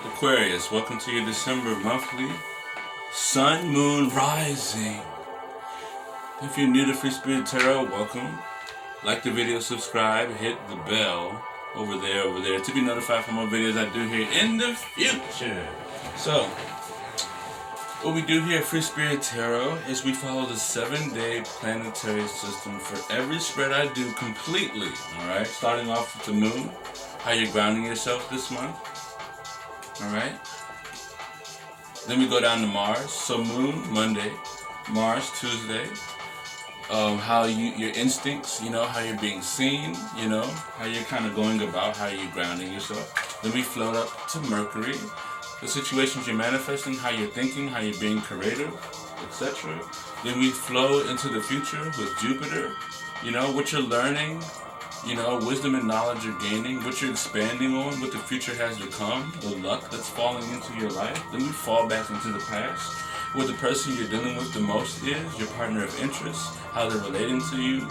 Aquarius, welcome to your December monthly Sun, Moon, Rising. If you're new to Free Spirit Tarot, welcome. Like the video, subscribe, hit the bell over there to be notified for more videos I do here in the future. So, what we do here at Free Spirit Tarot is we follow the 7-day planetary system for every spread I do completely. Alright, starting off with the moon, how you're grounding yourself this month. Alright. Then we go down to Mars. So moon, Monday. Mars, Tuesday. How your instincts, how you're being seen, how you're kind of going about, how you're grounding yourself. Then we float up to Mercury. The situations you're manifesting, how you're thinking, how you're being creative, etc. Then we flow into the future with Jupiter. What you're learning, wisdom and knowledge you're gaining, what you're expanding on, what the future has to come, the luck that's falling into your life. Then we fall back into the past. What the person you're dealing with the most is, your partner of interest, how they're relating to you,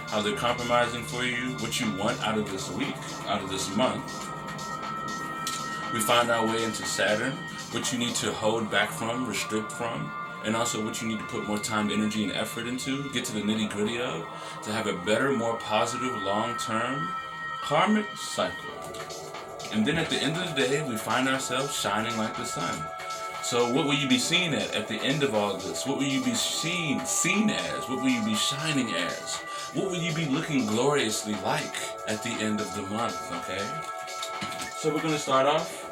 how they're compromising for you, what you want out of this week, out of this month. We find our way into Saturn, what you need to hold back from, restrict from, and also what you need to put more time, energy, and effort into, get to the nitty-gritty of, to have a better, more positive, long-term karmic cycle. And then at the end of the day, we find ourselves shining like the sun. So what will you be seen at the end of all this? What will you be seen as? What will you be shining as? What will you be looking gloriously like at the end of the month, okay? So we're going to start off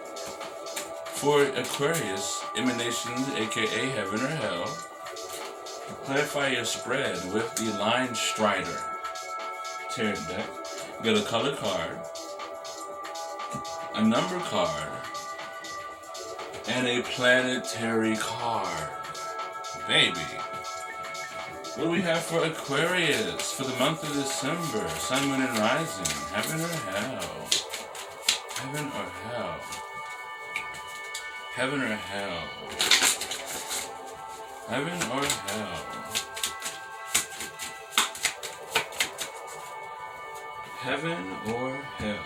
for Aquarius, emanations, aka heaven or hell. Clarify your spread with the Line Strider tarot deck. You got a color card, a number card, and a planetary card. Baby. What do we have for Aquarius for the month of December? Sun, Moon, and Rising. Heaven or hell? Heaven or hell? Heaven or hell? Heaven or hell? Heaven or hell?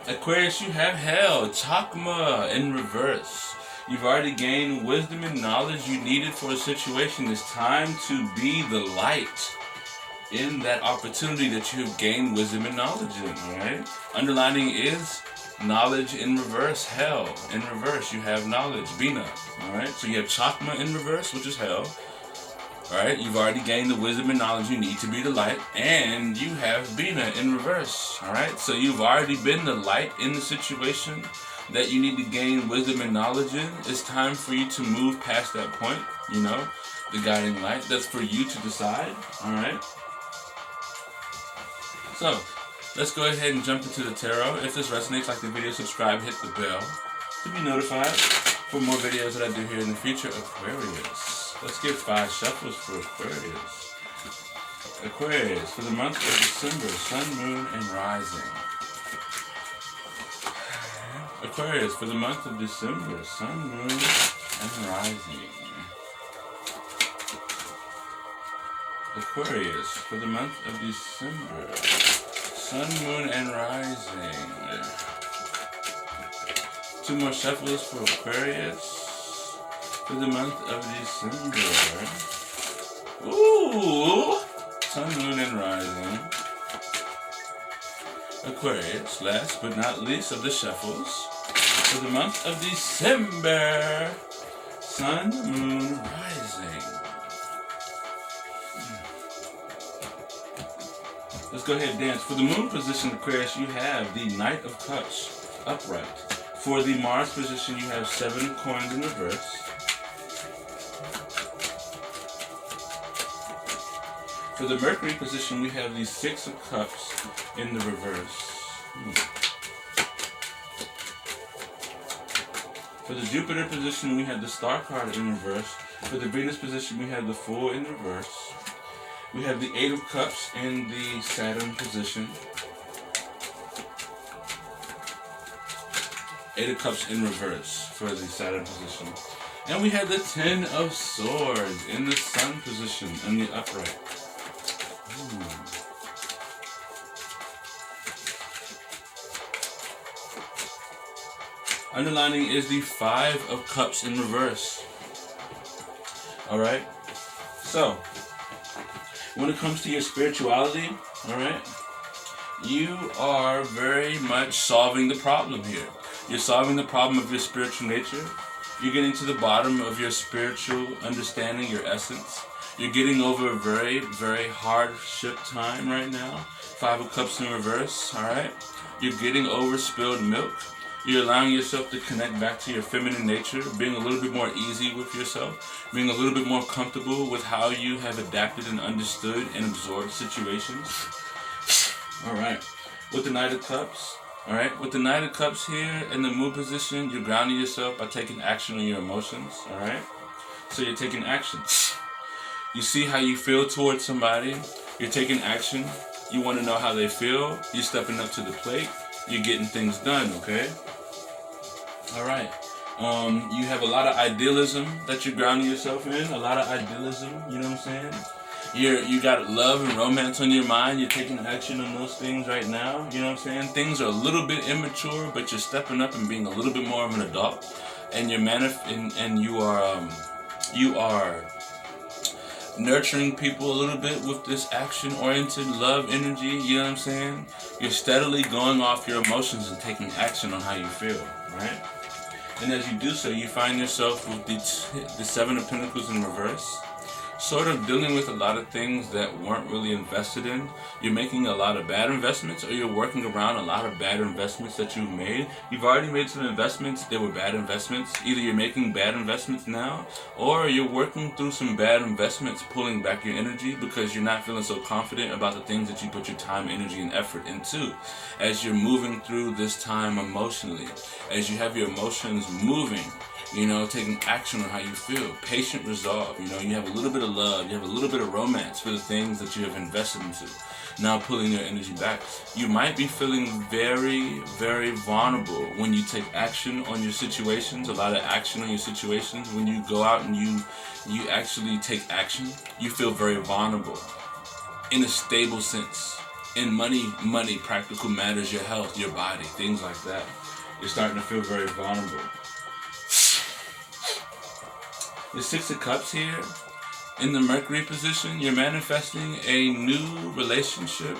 Aquarius, you have hell, Chakma in reverse. You've already gained wisdom and knowledge you needed for a situation. It's time to be the light in that opportunity that you have gained wisdom and knowledge in, alright? Underlining is knowledge in reverse, hell. In reverse, you have knowledge, Bina, alright? So you have Chakma in reverse, which is hell. Alright, you've already gained the wisdom and knowledge you need to be the light, and you have Bina in reverse, alright? So you've already been the light in the situation that you need to gain wisdom and knowledge in. It's time for you to move past that point, the guiding light. That's for you to decide, alright? So, let's go ahead and jump into the tarot. If this resonates, like the video, subscribe, hit the bell to be notified for more videos that I do here in the future. Aquarius. Let's get 5 shuffles for Aquarius. Aquarius, for the month of December, Sun, Moon, and Rising. Aquarius, for the month of December, Sun, Moon, and Rising. Aquarius, for the month of December, Sun, Moon, and Rising. 2 more shuffles for Aquarius for the month of December. Ooh! Sun, Moon, and Rising. Aquarius, last but not least of the shuffles for the month of December. Sun, Moon, Rising. Let's go ahead and dance. For the moon position, Aquarius, you have the Knight of Cups upright. For the Mars position, you have 7 coins in reverse. For the Mercury position, we have the 6 of Cups in the reverse. For the Jupiter position, we have the Star card in reverse. For the Venus position, we have the Fool in reverse. We have the 8 of Cups in the Saturn position. 8 of Cups in reverse for the Saturn position. And we have the 10 of Swords in the Sun position in the upright. Underlining is the Five of Cups in reverse. Alright? So, when it comes to your spirituality, alright, you are very much solving the problem here. You're solving the problem of your spiritual nature. You're getting to the bottom of your spiritual understanding, your essence. You're getting over a very, very hardship time right now. Five of Cups in reverse, alright? You're getting over spilled milk. You're allowing yourself to connect back to your feminine nature, being a little bit more easy with yourself, being a little bit more comfortable with how you have adapted and understood and absorbed situations. Alright, with the Knight of Cups, alright, with the Knight of Cups here in the moon position, you're grounding yourself by taking action on your emotions, alright? So you're taking action. You see how you feel towards somebody, you're taking action, you want to know how they feel, you're stepping up to the plate, you're getting things done, okay? Alright. You have a lot of idealism that you're grounding yourself in. A lot of idealism, you know what I'm saying? You got love and romance on your mind. You're taking action on those things right now. You know what I'm saying? Things are a little bit immature, but you're stepping up and being a little bit more of an adult. And you're you are nurturing people a little bit with this action-oriented love energy. You know what I'm saying? You're steadily going off your emotions and taking action on how you feel, right? And as you do so, you find yourself with the Seven of Pentacles in reverse, sort of dealing with a lot of things that weren't really invested in. You're making a lot of bad investments, or you're working around a lot of bad investments that you've made. You've already made some investments that were bad investments. Either you're making bad investments now, or you're working through some bad investments, pulling back your energy because you're not feeling so confident about the things that you put your time, energy, and effort into. As you're moving through this time emotionally, as you have your emotions moving, you know, taking action on how you feel. Patient resolve. You know, you have a little bit of love. You have a little bit of romance for the things that you have invested into. Now pulling your energy back. You might be feeling very, very vulnerable when you take action on your situations. A lot of action on your situations. When you go out and you actually take action, you feel very vulnerable. In a stable sense. In money, practical matters, your health, your body, things like that. You're starting to feel very vulnerable. The Six of Cups here, in the Mercury position, you're manifesting a new relationship.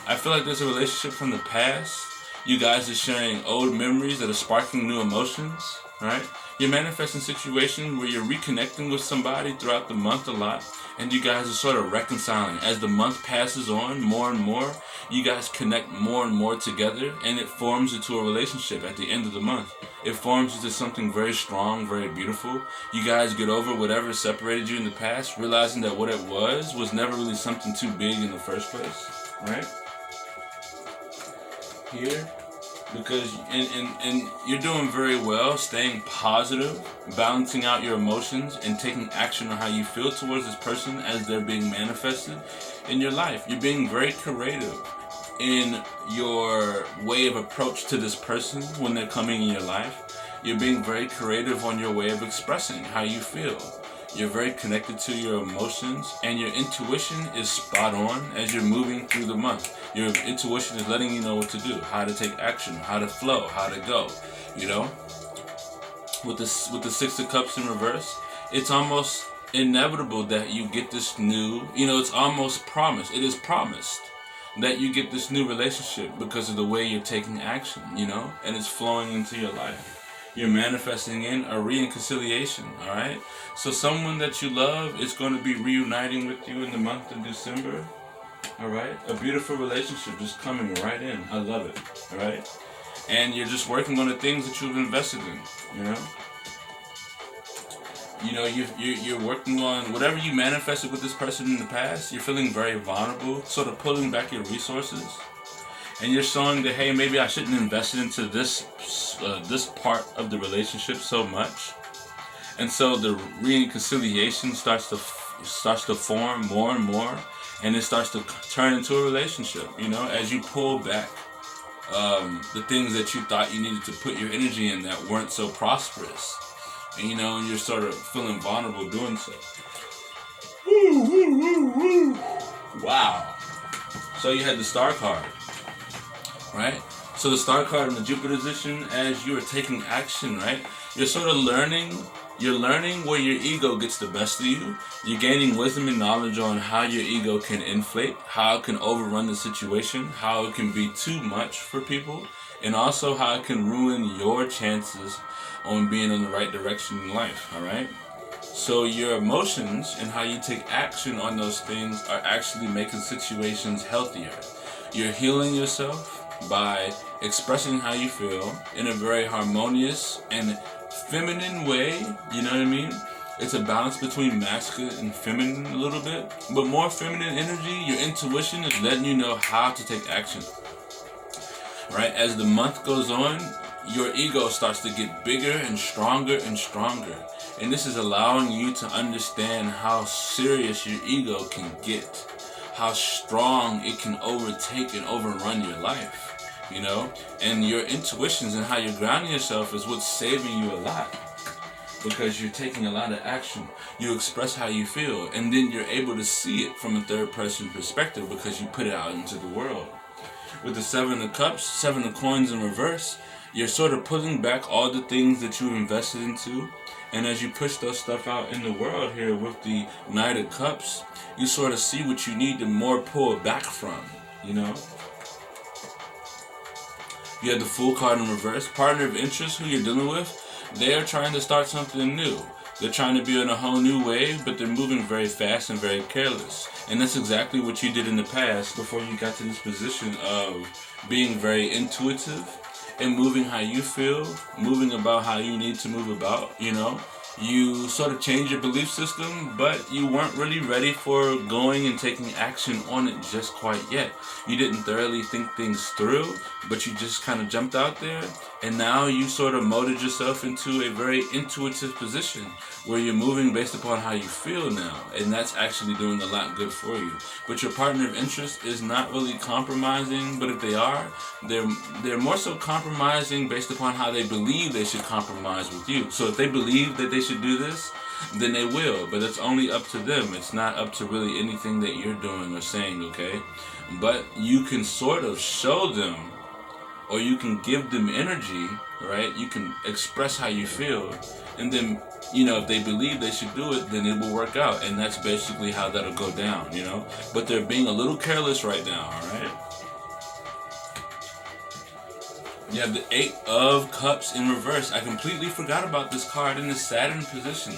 I feel like there's a relationship from the past. You guys are sharing old memories that are sparking new emotions, right? You're manifesting situations where you're reconnecting with somebody throughout the month a lot, and you guys are sort of reconciling. As the month passes on, more and more, you guys connect more and more together, and it forms into a relationship at the end of the month. It forms into something very strong, very beautiful. You guys get over whatever separated you in the past, realizing that what it was never really something too big in the first place, right? Here, because and you're doing very well, staying positive, balancing out your emotions, and taking action on how you feel towards this person as they're being manifested in your life. You're being very creative in your way of approach to this person when they're coming in your life. You're being very creative on your way of expressing how you feel. You're very connected to your emotions, and your intuition is spot on as you're moving through the month. Your intuition is letting you know what to do, how to take action, how to flow, how to go, you know? With the Six of Cups in reverse, it's almost inevitable that you get this new, it's almost promised. It is promised that you get this new relationship because of the way you're taking action, and it's flowing into your life. You're manifesting in a reconciliation, all right? So someone that you love is going to be reuniting with you in the month of December, all right? A beautiful relationship just coming right in. I love it, all right? And you're just working on the things that you've invested in, you're working on whatever you manifested with this person in the past. You're feeling very vulnerable, sort of pulling back your resources. And you're showing that, hey, maybe I shouldn't invest into this part of the relationship so much. And so the reconciliation starts to form more and more, and it starts to turn into a relationship. As you pull back the things that you thought you needed to put your energy in that weren't so prosperous, and you're sort of feeling vulnerable doing so. Wow. So you had the Star card. Right? So the Star card in the Jupiter position, as you are taking action, right? You're sort of learning. You're learning where your ego gets the best of you. You're gaining wisdom and knowledge on how your ego can inflate, how it can overrun the situation, how it can be too much for people, and also how it can ruin your chances on being in the right direction in life, all right? So your emotions and how you take action on those things are actually making situations healthier. You're healing yourself by expressing how you feel in a very harmonious and feminine way, you know what I mean? It's a balance between masculine and feminine a little bit, but more feminine energy. Your intuition is letting you know how to take action, right? As the month goes on, your ego starts to get bigger and stronger and stronger, and this is allowing you to understand how serious your ego can get, how strong it can overtake and overrun your life. You know, and your intuitions and how you're grounding yourself is what's saving you a lot, because you're taking a lot of action. You express how you feel, and then you're able to see it from a third person perspective because you put it out into the world. With the 7 of Cups, 7 of Coins in reverse, you're sort of pulling back all the things that you've invested into, and as you push those stuff out in the world here with the Knight of Cups, you sort of see what you need to more pull back from, you know. You have the Fool card in reverse. Partner of interest, who you're dealing with, they are trying to start something new. They're trying to be on a whole new wave, but they're moving very fast and very careless. And that's exactly what you did in the past before you got to this position of being very intuitive and moving how you feel, moving about how you need to move about, you know. You sort of changed your belief system, but you weren't really ready for going and taking action on it just quite yet. You didn't thoroughly think things through, but you just kind of jumped out there, and now you sort of molded yourself into a very intuitive position where you're moving based upon how you feel now, and that's actually doing a lot good for you. But your partner of interest is not really compromising, but if they are, they're more so compromising based upon how they believe they should compromise with you. So if they believe that they should do this, then they will, but it's only up to them. It's not up to really anything that you're doing or saying, okay? But you can sort of show them, or you can give them energy, right? You can express how you feel, and then, you know, if they believe they should do it, then it will work out, and that's basically how that'll go down, you know? But they're being a little careless right now, all right? You have the 8 of Cups in reverse. I completely forgot about this card in the Saturn position.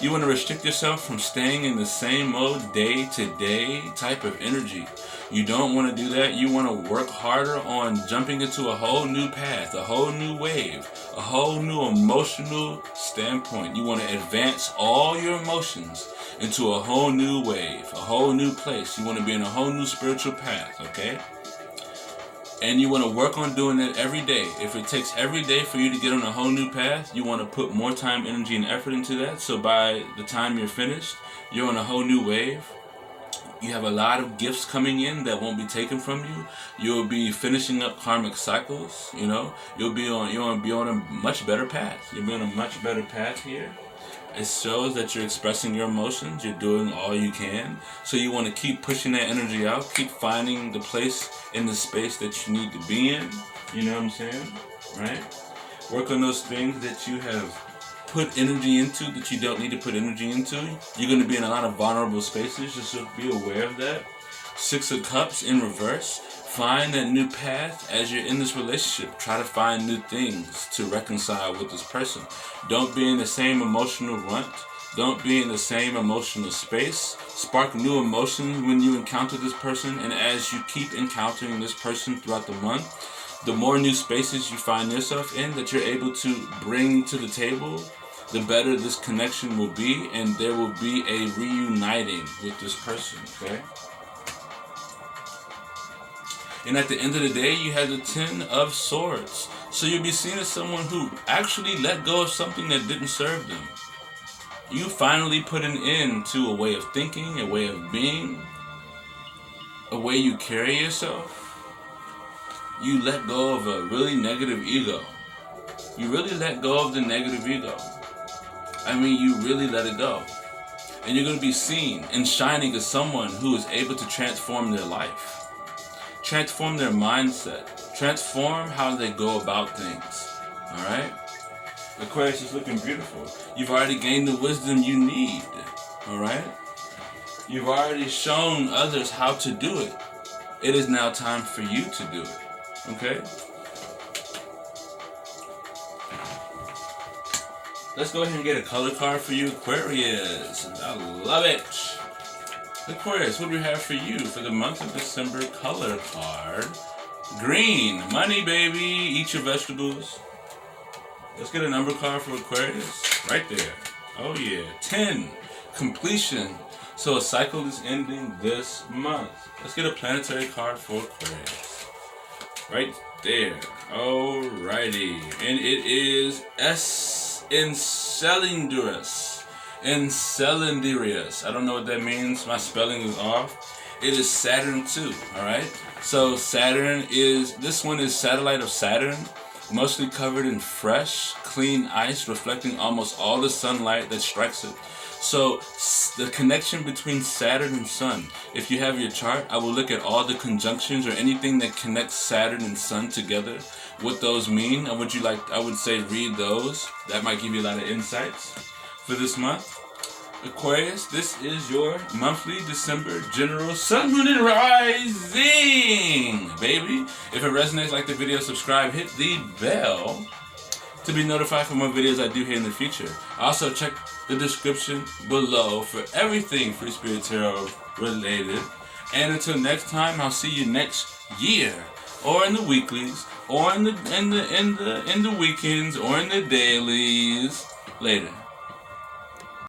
You want to restrict yourself from staying in the same mode day-to-day type of energy. You don't want to do that. You want to work harder on jumping into a whole new path, a whole new wave, a whole new emotional standpoint. You want to advance all your emotions into a whole new wave, a whole new place. You want to be in a whole new spiritual path, okay? And you want to work on doing that every day. If it takes every day for you to get on a whole new path, you want to put more time, energy, and effort into that. So by the time you're finished, you're on a whole new wave. You have a lot of gifts coming in that won't be taken from you. You'll be finishing up karmic cycles, you know. You'll be on a much better path. You'll be on a much better path here. It shows that you're expressing your emotions. You're doing all you can. So you want to keep pushing that energy out. Keep finding the place in the space that you need to be in. You know what I'm saying? Right? Work on those things that you have put energy into that you don't need to put energy into. You're going to be in a lot of vulnerable spaces. Just so be aware of that. 6 of Cups in reverse. Find that new path as you're in this relationship. Try to find new things to reconcile with this person. Don't be in the same emotional rut. Don't be in the same emotional space. Spark new emotions when you encounter this person. And as you keep encountering this person throughout the month, the more new spaces you find yourself in that you're able to bring to the table, the better this connection will be. And there will be a reuniting with this person, okay? And at the end of the day, you have the 10 of Swords. So you'll be seen as someone who actually let go of something that didn't serve them. You finally put an end to a way of thinking, a way of being, a way you carry yourself. You let go of a really negative ego. You really let go of the negative ego. I mean, you really let it go. And you're going to be seen and shining as someone who is able to transform their life. Transform their mindset, Transform how they go about things. Alright? Aquarius is looking beautiful. You've already gained the wisdom you need. Alright? You've already shown others how to do it. It is now time for you to do it. Okay? Let's go ahead and get a color card for you, Aquarius. I love it. Aquarius, what do we have for you for the month of December? Color card. Green. Money, baby. Eat your vegetables. Let's get a number card for Aquarius. Right there. Oh, yeah. 10. Completion. So a cycle is ending this month. Let's get a planetary card for Aquarius. Right there. Alrighty. And it is Enceladus. Enceladus. I don't know what that means. My spelling is off. It is Saturn too. Alright. So Saturn is, this one is satellite of Saturn. Mostly covered in fresh, clean ice, reflecting almost all the sunlight that strikes it. So the connection between Saturn and Sun, if you have your chart, I will look at all the conjunctions or anything that connects Saturn and Sun together, what those mean. I would say read those. That might give you a lot of insights for this month. Aquarius, this is your monthly December general sun, moon, and rising, baby. If it resonates, like the video, subscribe, hit the bell to be notified for more videos I do here in the future. Also, check the description below for everything Free Spirit Tarot related. And until next time, I'll see you next year, or in the weeklies, or in the weekends, or in the dailies. Later.